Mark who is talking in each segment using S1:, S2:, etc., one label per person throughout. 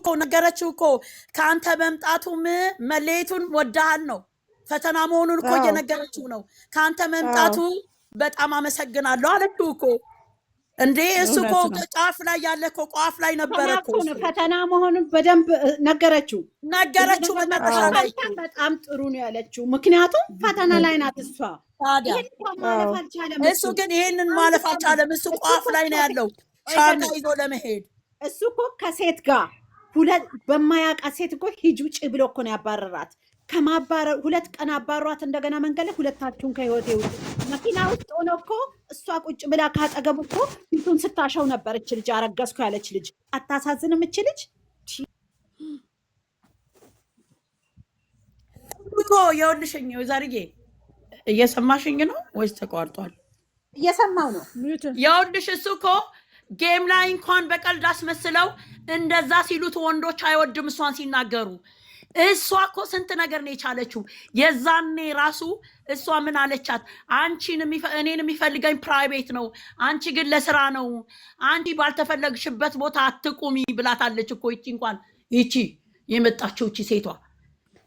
S1: እኮ ነገረችው እኮ ከአንተ መምጣቱም መለየቱን ወዳሃል ነው ፈተና መሆኑን እኮ እየነገረችው ነው። ከአንተ መምጣቱ በጣም አመሰግናለሁ አለችው እኮ እንዴ እሱ እኮ ጫፍ ላይ ያለ እኮ ቋፍ ላይ ነበር እኮ
S2: ፈተና መሆኑን በደንብ ነገረችው።
S1: መጨረሻ ላይ
S2: በጣም ጥሩ ነው ያለችው። ምክንያቱም ፈተና ላይ ናት እሷ።
S1: እሱ ግን ይሄንን ማለፍ አልቻለም። እሱ ቋፍ ላይ ነው ያለው ሻንጣ ይዞ ለመሄድ።
S2: እሱ እኮ ከሴት ጋር በማያውቃት ሴት እኮ ሂጂ ውጪ ብሎ እኮ ነው ያባረራት። ከማባረር 2 ቀን አባሯት። እንደገና መንገድ ላይ ሁለታችሁን ከህይወቴ ውጪ መኪና ውስጥ ሆኖ እኮ እሷ ቁጭ ብላ ካጠገቡ እኮ ፊቱን ስታሸው ነበር። እች ልጅ አረገዝኩ ያለች ልጅ አታሳዝንም? እች ልጅ
S1: እኮ የወልሽኝ ዛሬ እየሰማሽኝ ነው ወይስ ተቋርጧል?
S2: እየሰማው ነው።
S1: የወልሽ እሱ እኮ ጌም ላይ እንኳን በቀልድ አስመስለው እንደዛ ሲሉት ወንዶች አይወድም እሷን ሲናገሩ። እሷ እኮ ስንት ነገር ነው የቻለችው። የዛኔ ራሱ እሷ ምን አለቻት? እኔን የሚፈልገኝ ፕራይቬት ነው፣ አንቺ ግን ለስራ ነው፣ አንቺ ባልተፈለግሽበት ቦታ አትቁሚ ብላታለች እኮ። ይቺ የመጣችው ይቺ ሴቷ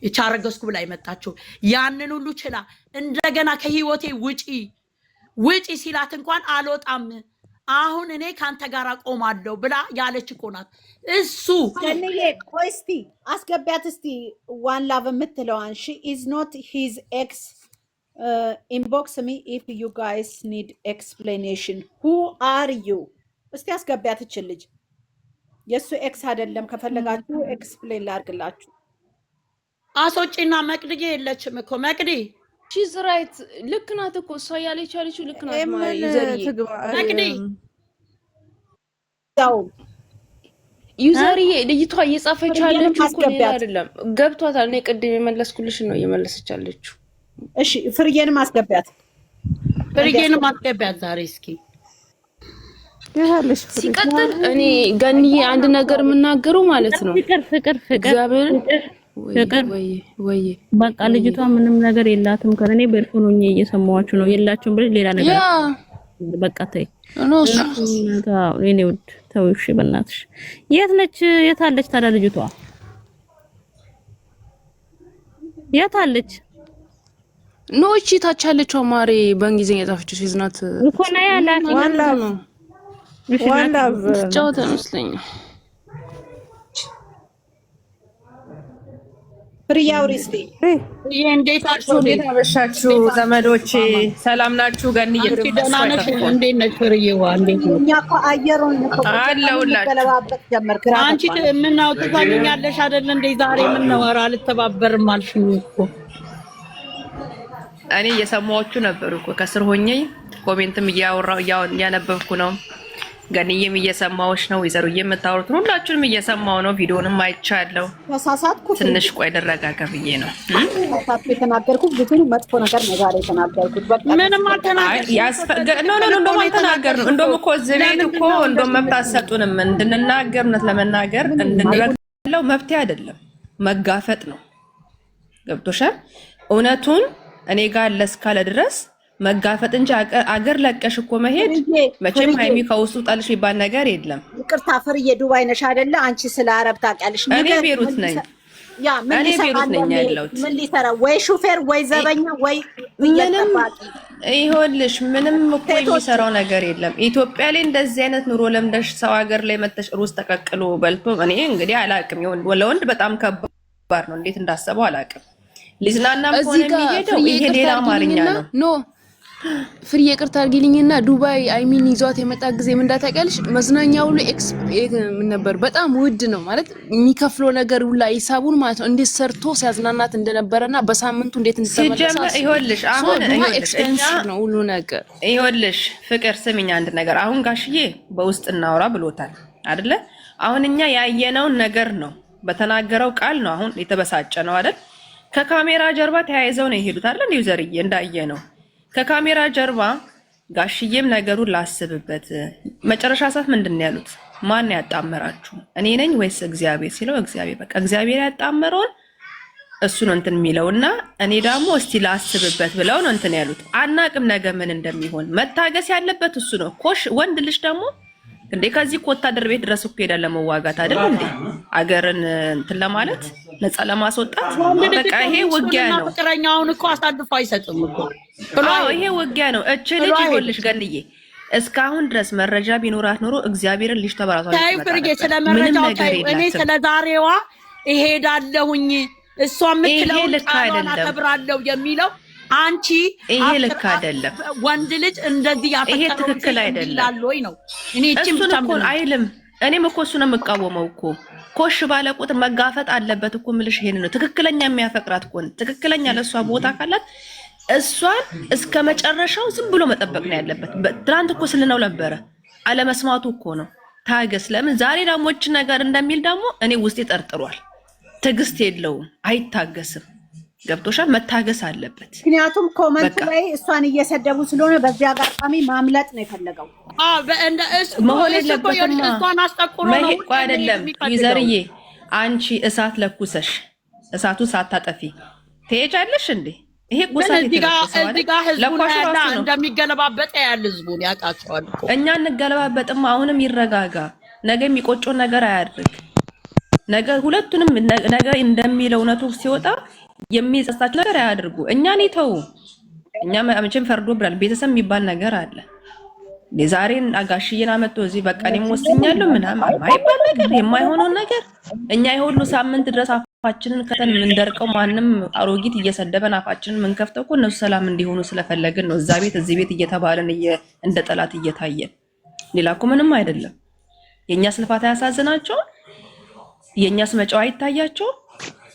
S1: ይቺ አረገዝኩ ብላ የመጣችው ያንን ሁሉ ችላ እንደገና ከህይወቴ ውጪ ሲላት እንኳን አልወጣም አሁን እኔ ካንተ ጋር ቆማለሁ ብላ ያለች እኮ ናት። እሱ
S2: ቆይ እስቲ አስገቢያት እስቲ ዋን ላቭ የምትለዋን ሺ ኢዝ ኖት ሂዝ ኤክስ ኢንቦክስ ሚ ኢፍ ዩ ጋይስ ኒድ ኤክስፕሌኔሽን ሁ አር ዩ። እስቲ አስገቢያት እችን ልጅ። የእሱ ኤክስ አይደለም፣ ከፈለጋችሁ ኤክስፕሌን ላድርግላችሁ።
S1: አሶጪና መቅድዬ የለችም እኮ መቅዲ
S3: ሺዝ ራይት። ልክ ናት እኮ እሷ ያለች ያለችው ልክ ናት።
S1: መቅዲ
S3: ዩዘርዬ ልጅቷ እየጻፈች ያለችው እኮ ሌላ አይደለም፣ ገብቷታል። እኔ ቅድም የመለስኩልሽ ነው እየመለሰች ያለችው።
S2: እሺ ፍርዬንም አስገቢያት፣
S1: ዛሬ እስኪ
S3: ሲቀጥል እኔ ገንዬ አንድ ነገር የምናገረው ማለት ነው
S4: ፍቅር
S3: እግዚአብሔር ወይ
S4: በቃ ልጅቷ ምንም ነገር የላትም። ከኔ በርፎን ሆኜ እየሰማዋችሁ ነው። የላችሁም ብለሽ ሌላ ነገር በቃ ተይ እኔ ውድ ተውሽ በእናትሽ። የት ነች? የት አለች ታዲያ ልጅቷ? የት አለች?
S3: ኖቺ ታች ያለችው ማሬ በእንግሊዝኛ ጻፈችው ሲዝናት
S4: እኮ ነው ያላት
S3: ዋላ ጫወታ መስለኝ።
S2: ፍሪያውሪስቲ
S1: እንዴት
S5: አመሻችሁ ዘመዶቼ? ሰላም ናችሁ? ገንዬ
S1: ደህና ነሽ? እንዴት ነሽ ፍሪዬዋ? እንዴት ነው?
S2: እኛ እኮ አየሩን
S5: አለሁላችሁ።
S1: አንቺ ምን ነው ትታኛለሽ አይደል እንዴ? ዛሬ ምን ነው ኧረ አልተባበርም አልሽኝ እኮ።
S5: እኔ እየሰማችሁ ነበር እኮ ከስር ሆኜ ኮሜንትም እያነበብኩ ነው። ገንዬም እየሰማዎች ነው። ይዘሩዬ የምታወሩት ሁላችሁንም እየሰማው ነው። ቪዲዮንም አይቻለሁ።
S2: ተሳሳትኩ።
S5: ትንሽ ቆይ ልረጋጋ ብዬ ነው
S2: የተናገርኩት። ብዙ መጥፎ ነገር ነው ዛሬ የተናገርኩት። በቃ
S1: ምንም አልተናገርኩም።
S5: እንደውም አልተናገርንም። እንደውም እኮ እዚህ ቤት እኮ እንደውም መብት አትሰጡንም እንድንናገር። እውነት ለመናገር እንድንረጋለው መብት አይደለም መጋፈጥ ነው። ገብቶሻል? እውነቱን እኔ ጋር ለስካለ ድረስ መጋፈጥ እንጂ አገር ለቀሽ እኮ መሄድ መቼም ሃይሚ ከውስጡ ጠልሽ ይባል ነገር የለም።
S2: ይቅርታ ፍርዬ ዱባይ ነሽ አይደለ? አንቺ ስለ አረብ ታውቂያለሽ።
S5: እኔ ቤሩት ነኝ። እኔ ቤሩት ነኝ ያለሁት።
S2: ምን ሊሰራ ወይ ሹፌር ወይ ዘበኛ ወይ እየጠባቂ
S5: ይኸውልሽ፣ ምንም እኮ የሚሰራው ነገር የለም። ኢትዮጵያ ላይ እንደዚህ አይነት ኑሮ ለምደሽ ሰው ሀገር ላይ መተሽ ሩዝ ተቀቅሎ በልቶ እኔ እንግዲህ አላውቅም። ለወንድ በጣም ከባድ ነው። እንዴት እንዳሰበው አላውቅም። ሊዝናናም ሆነ የሚሄደው ይሄ ሌላ አማርኛ ነው።
S3: ኖ ፍሪ ይቅርታ አድርጊልኝና ዱባይ አይሚን ይዟት የመጣ ጊዜ ምን እንዳታውቂያለሽ? መዝናኛው ሁሉ ምን ነበር በጣም ውድ ነው ማለት የሚከፍለው ነገር ሁሉ ሂሳቡን ማለት ነው። እንዴት ሰርቶ ሲያዝናናት እንደነበረና በሳምንቱ እንዴት እንደተመለሰ
S5: ይኸውልሽ። አሁን
S3: ኤክስፔንሲቭ ነው ሁሉ ነገር።
S5: ይኸውልሽ ፍቅር ስሚኝ አንድ ነገር። አሁን ጋሽዬ በውስጥ እናውራ ብሎታል አይደለ? አሁን እኛ ያየነውን ነገር ነው በተናገረው ቃል ነው አሁን የተበሳጨ ነው አይደል? ከካሜራ ጀርባ ተያይዘው ነው የሄዱት አይደል? እንዴ ዘርዬ እንዳየ ነው ከካሜራ ጀርባ ጋሽዬም ነገሩን ላስብበት። መጨረሻ ሰዓት ምንድነው ያሉት? ማን ያጣመራችሁ እኔ ነኝ ወይስ እግዚአብሔር ሲለው እግዚአብሔር በቃ እግዚአብሔር ያጣመረውን እሱ ነው እንትን የሚለውና እኔ ደግሞ እስቲ ላስብበት ብለው ነው እንትን ያሉት። አናቅም ነገ ምን እንደሚሆን። መታገስ ያለበት እሱ ነው። ኮሽ ወንድ ልጅ ደግሞ እንዴ ከዚህ እኮ ወታደር ቤት ድረስ እኮ ሄዳል ለመዋጋት አይደል እንዴ? አገርን እንትን ለማለት ነፃ ለማስወጣት በቃ ይሄ ውጊያ ነው።
S1: ፍቅረኛውን እኮ አሳልፎ አይሰጥም እኮ።
S5: አዎ ይሄ ውጊያ ነው። እቺ ልጅ ይኸውልሽ ገንዬ እስካሁን ድረስ መረጃ ቢኖራት ኖሮ እግዚአብሔርን ልጅ ተባራቷ
S1: ታይ ፍርጌ ስለ መረጃው ታይ እኔ ስለ ዛሬዋ እሄዳለሁኝ እሷ የምትለው ቃሏን አከብራለሁ የሚለው አንቺ
S5: ይሄ ልክ አይደለም።
S1: ወንድ ልጅ እንደዚህ ያፈቀረው
S5: ይሄ ትክክል አይደለም
S1: ወይ ነው እኔ እቺም
S5: ተምኩን አይልም። እኔም እኮ እሱን የምቃወመው እኮ ኮሽ ባለ ቁጥር መጋፈጥ አለበት እኮ ምልሽ ይሄን ነው። ትክክለኛ የሚያፈቅራት እኮ ትክክለኛ ለሷ ቦታ ካላት እሷን እስከ መጨረሻው ዝም ብሎ መጠበቅ ነው ያለበት። ትናንት እኮ ስልነው ነበረ አለመስማቱ እኮ ነው። ታገስ ለምን ዛሬ ዳሞች ነገር እንደሚል ደግሞ እኔ ውስጤ ጠርጥሯል። ትግስት የለውም፣ አይታገስም። ገብቶሻል? መታገስ አለበት።
S2: ምክንያቱም ኮመንት ላይ እሷን እየሰደቡ ስለሆነ በዚህ አጋጣሚ ማምለጥ ነው የፈለገው።
S1: በእንደ
S5: መሆን የለበትም።
S1: እሷን አስጠቁሮ ነው
S5: አይደለም ይዘርዬ፣ አንቺ እሳት ለኩሰሽ እሳቱ ሳታጠፊ ትሄጃለሽ እንዴ? ይሄ ጉሳት
S1: እዚህ ጋር ህዝቡን ያላ እንደሚገለባበጥ ያለ ህዝቡን ያውቃቸዋል እኮ።
S5: እኛ እንገለባበጥም። አሁንም ይረጋጋ። ነገ የሚቆጨው ነገር አያድርግ። ነገ ሁለቱንም ነገ እንደሚለው እውነቱ ሲወጣ የሚጸጽታቸው ነገር አያድርጉ። እኛን ይተው። እኛ መቼም ፈርዶ ብላል። ቤተሰብ የሚባል ነገር አለ። ዛሬን አጋሽዬን አመጣ እዚህ በቃ እኔም ወስኛለሁ ምናምን የማይባል ነገር የማይሆነው ነገር እኛ የሁሉ ሳምንት ድረስ አፋችንን ከተን የምንደርቀው ማንም አሮጊት እየሰደበን አፋችንን የምንከፍተው እኮ እነሱ ሰላም እንዲሆኑ ስለፈለግን ነው። እዛ ቤት እዚህ ቤት እየተባለን እንደ ጠላት እየታየን ሌላ እኮ ምንም አይደለም። የኛ ስልፋት ያሳዝናቸው፣ የኛስ መጫው አይታያቸው።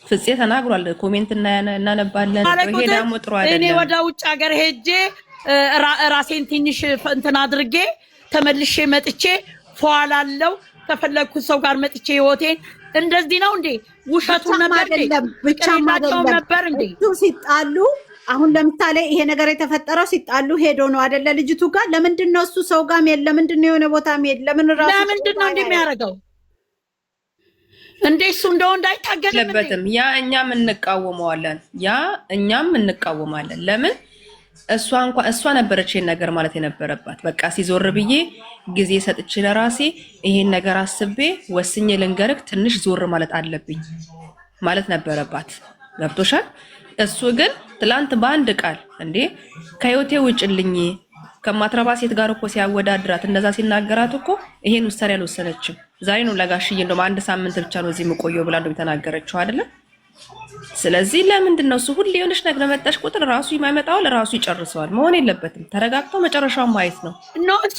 S5: ፍፄ ተናግሯል። ኮሜንት እናነባለን። ይሄ ደግሞ ጥሩ አይደለም።
S1: እኔ ወደ ውጭ ሀገር ሄጄ ራሴን ትንሽ እንትን አድርጌ ተመልሼ መጥቼ ፏላለው ከፈለኩት ሰው ጋር መጥቼ ህይወቴን እንደዚህ ነው እንዴ? ውሸቱ ነበር እንዴ?
S2: ሲጣሉ አሁን ለምሳሌ ይሄ ነገር የተፈጠረው ሲጣሉ ሄዶ ነው አይደለ? ልጅቱ ጋር ለምንድን ነው እሱ ሰው ጋር ሄድ? ለምንድን ነው የሆነ ቦታ ሄድ? ለምንድን
S1: ነው እንደሚያደርገው እንዴ? እሱ እንደው እንዳይታገለበትም
S5: ያ እኛም እንቃወማለን። ለምን እሷ ነበረች ይሄን ነገር ማለት የነበረባት። በቃ ሲዞር ብዬ ጊዜ ሰጥቼ ለራሴ ይሄን ነገር አስቤ ወስኜ ልንገርክ ትንሽ ዞር ማለት አለብኝ ማለት ነበረባት። ገብቶሻል? እሱ ግን ትላንት በአንድ ቃል እንዴ ከህይወቴ ውጭልኝ ከማትረባ ሴት ጋር እኮ ሲያወዳድራት እንደዛ ሲናገራት እኮ ይሄን ውሳኔ አልወሰነችም። ዛሬ ነው ለጋሽዬ እንደውም አንድ ሳምንት ብቻ ነው እዚህ የምቆየው ብላ እንደው የተናገረችው አይደለ? ስለዚህ ለምንድን ነው እሱ ሁሌ የሆነች ነገር መጣሽ ቁጥር ራሱ ይማመጣው ለራሱ ይጨርሰዋል። መሆን የለበትም። ተረጋግቶ መጨረሻው ማየት ነው።
S1: እሱ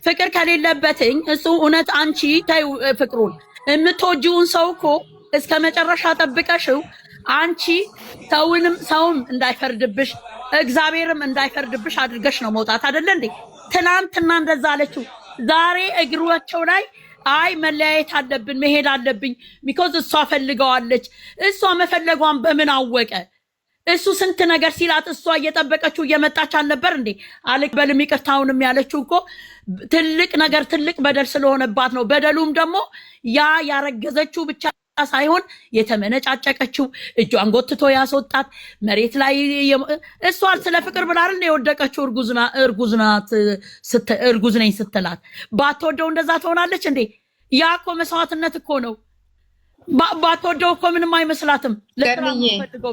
S1: ፍቅር ከሌለበትኝ እሱ እውነት አንቺ ተይው ፍቅሩን የምትወጂውን ሰው እኮ እስከ መጨረሻ ጠብቀሽው አንቺ ሰውም እንዳይፈርድብሽ እግዚአብሔርም እንዳይፈርድብሽ አድርገሽ ነው መውጣት አይደለ እንዴ? ትናንትና እንደዛ አለችው። ዛሬ እግሯቸው ላይ አይ መለያየት አለብን መሄድ አለብኝ ሚኮዝ እሷ ፈልገዋለች። እሷ መፈለጓን በምን አወቀ? እሱ ስንት ነገር ሲላት እሷ እየጠበቀችው እየመጣች አልነበር እንዴ? አልቀበልም ይቅርታውንም ያለችው እኮ ትልቅ ነገር ትልቅ በደል ስለሆነባት ነው። በደሉም ደግሞ ያ ያረገዘችው ብቻ ሳይሆን የተመነጫጨቀችው እጇን ጎትቶ ያስወጣት መሬት ላይ እሷ ስለ ፍቅር ብላ አይደል የወደቀችው። እርጉዝ ነኝ ስትላት ባትወደው እንደዛ ትሆናለች እንዴ? ያ እኮ መስዋዕትነት እኮ ነው። ባትወደው እኮ ምንም አይመስላትም።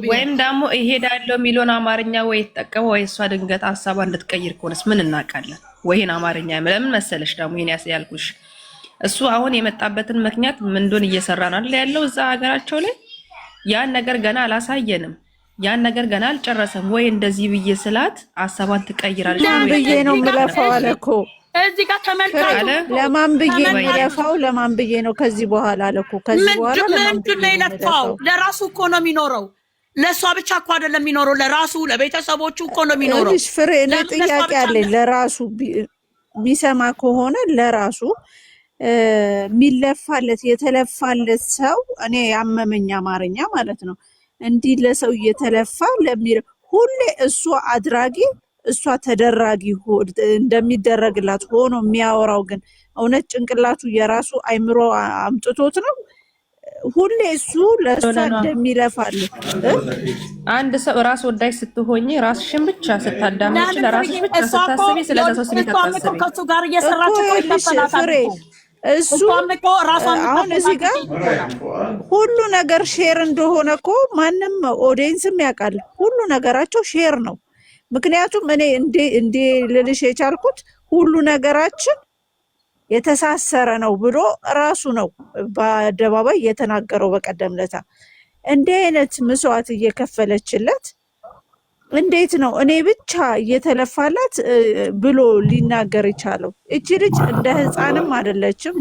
S5: ወይም ደግሞ እሄዳለሁ የሚለውን አማርኛ ወይ ተጠቀመ ወይ እሷ ድንገት ሀሳቧ እንድትቀይር ከሆነስ ምን እናውቃለን? ወይን አማርኛ ለምን መሰለሽ ደግሞ ይሄን ያልኩሽ እሱ አሁን የመጣበትን ምክንያት ምን እንደሆነ እየሰራን አይደል ያለው እዛ ሀገራቸው ላይ። ያን ነገር ገና አላሳየንም። ያን ነገር ገና አልጨረሰም። ወይ እንደዚህ ብዬ ስላት ሀሳቧን ትቀይራለች
S6: ወይ ብዬ ነው የምለፋው አለ እኮ
S1: እዚህ ጋር ተመልካቹ።
S6: ለማን ብዬ ነው የምለፋው? ለማን ብዬ ነው ከዚህ በኋላ አለ እኮ ከዚህ በኋላ
S1: ምንድን ነው የለፋው? ለራሱ እኮ ነው የሚኖረው። ለእሷ ብቻ እኮ አይደለም የሚኖረው፣ ለራሱ ለቤተሰቦቹ እኮ ነው የሚኖረው።
S6: እሺ ፍሬ፣ እኔ ጥያቄ አለኝ። ለራሱ የሚሰማ ከሆነ ለራሱ የሚለፋለት የተለፋለት ሰው እኔ ያመመኝ አማርኛ ማለት ነው። እንዲህ ለሰው እየተለፋ ሁሌ እሷ አድራጊ እሷ ተደራጊ እንደሚደረግላት ሆኖ የሚያወራው ግን እውነት ጭንቅላቱ የራሱ አይምሮ አምጥቶት ነው ሁሌ እሱ ለእሷ እንደሚለፋል።
S5: አንድ ሰው ራስ ወዳይ ስትሆኚ ራስሽን ብቻ ስታዳምጪ ለራስሽ ብቻ ስታስቢ ስለዛ ሰው ስሜት አታስቢ
S1: ከሱ ጋር እየሰራች እኮ ይከፈላታል
S6: እሱ አሁን እዚህ ጋር ሁሉ ነገር ሼር እንደሆነ እኮ ማንም ኦዲየንስም ያውቃል። ሁሉ ነገራቸው ሼር ነው። ምክንያቱም እኔ እንዴ ልልሽ የቻልኩት ሁሉ ነገራችን የተሳሰረ ነው ብሎ ራሱ ነው በአደባባይ የተናገረው በቀደም ለታ። እንዲህ አይነት መስዋዕት እየከፈለችለት እንዴት ነው እኔ ብቻ እየተለፋላት ብሎ ሊናገር ይቻለው? እቺ ልጅ እንደ ህፃንም አይደለችም።